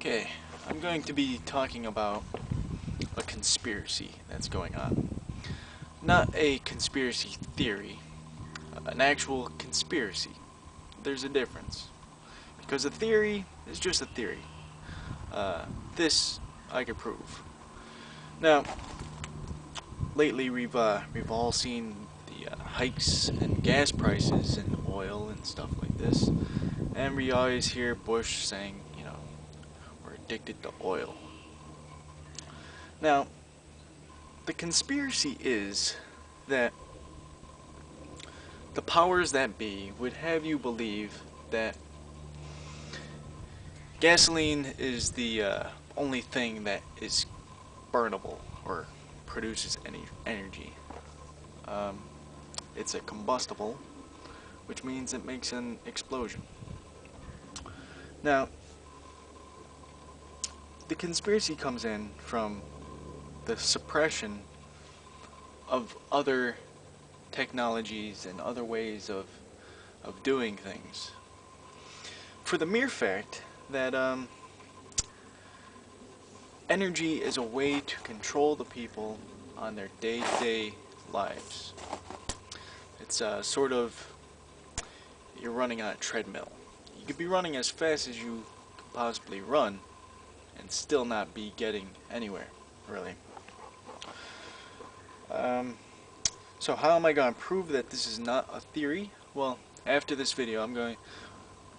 Okay, I'm going to be talking about a conspiracy that's going on. Not a conspiracy theory, an actual conspiracy. There's a difference. Because a theory is just a theory. This I could prove. Now, lately we've all seen the hikes in gas prices and oil and stuff like this, and we always hear Bush saying, we're addicted to oil. Now, the conspiracy is that the powers that be would have you believe that gasoline is the only thing that is burnable or produces any energy. It's a combustible, which means it makes an explosion. Now, the conspiracy comes in from the suppression of other technologies and other ways of doing things. For the mere fact that energy is a way to control the people on their day-to-day lives. It's sort of, you're running on a treadmill. You could be running as fast as you could possibly run and still not be getting anywhere, really. So how am I going to prove that this is not a theory? Well, after this video I'm going to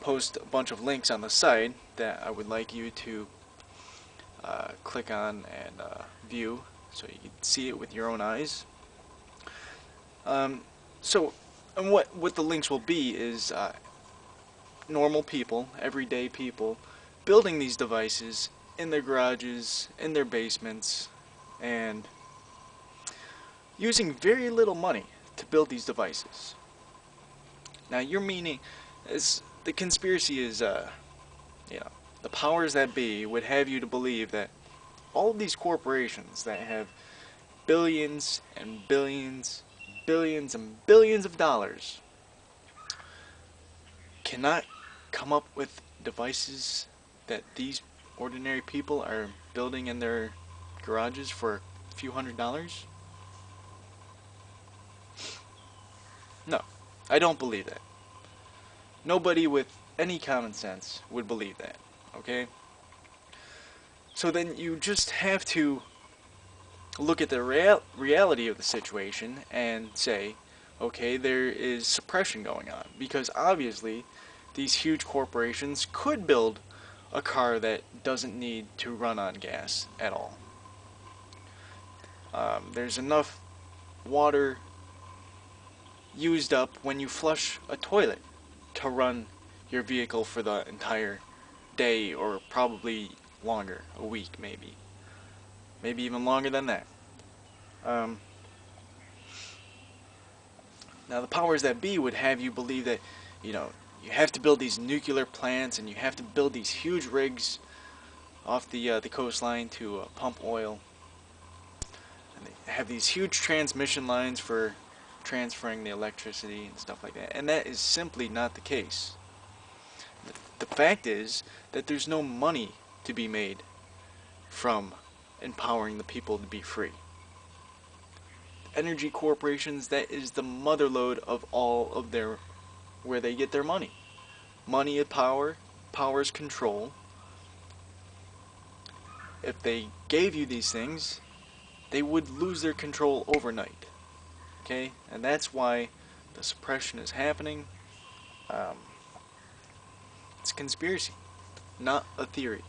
post a bunch of links on the side that I would like you to click on and view so you can see it with your own eyes. And what the links will be is normal people, everyday people, building these devices in their garages, in their basements, and using very little money to build these devices. Now, your meaning is the conspiracy is, the powers that be would have you to believe that all of these corporations that have billions and billions, billions and billions of dollars cannot come up with devices that these ordinary people are building in their garages for a few $100s? No, I don't believe that. Nobody with any common sense would believe that, okay? So then you just have to look at the reality of the situation and say, okay, there is suppression going on, because obviously these huge corporations could build a car that doesn't need to run on gas at all. There's enough water used up when you flush a toilet to run your vehicle for the entire day, or probably longer, a week maybe even longer than that. Now the powers that be would have you believe that you have to build these nuclear plants and you have to build these huge rigs off the coastline to pump oil, and they have these huge transmission lines for transferring the electricity and stuff like that, and that is simply not the case. The fact is that there's no money to be made from empowering the people to be free. Energy corporations, that is the motherlode of all of where they get their money. Money is power, power is control. If they gave you these things, they would lose their control overnight. Okay? And that's why the suppression is happening. It's a conspiracy, not a theory.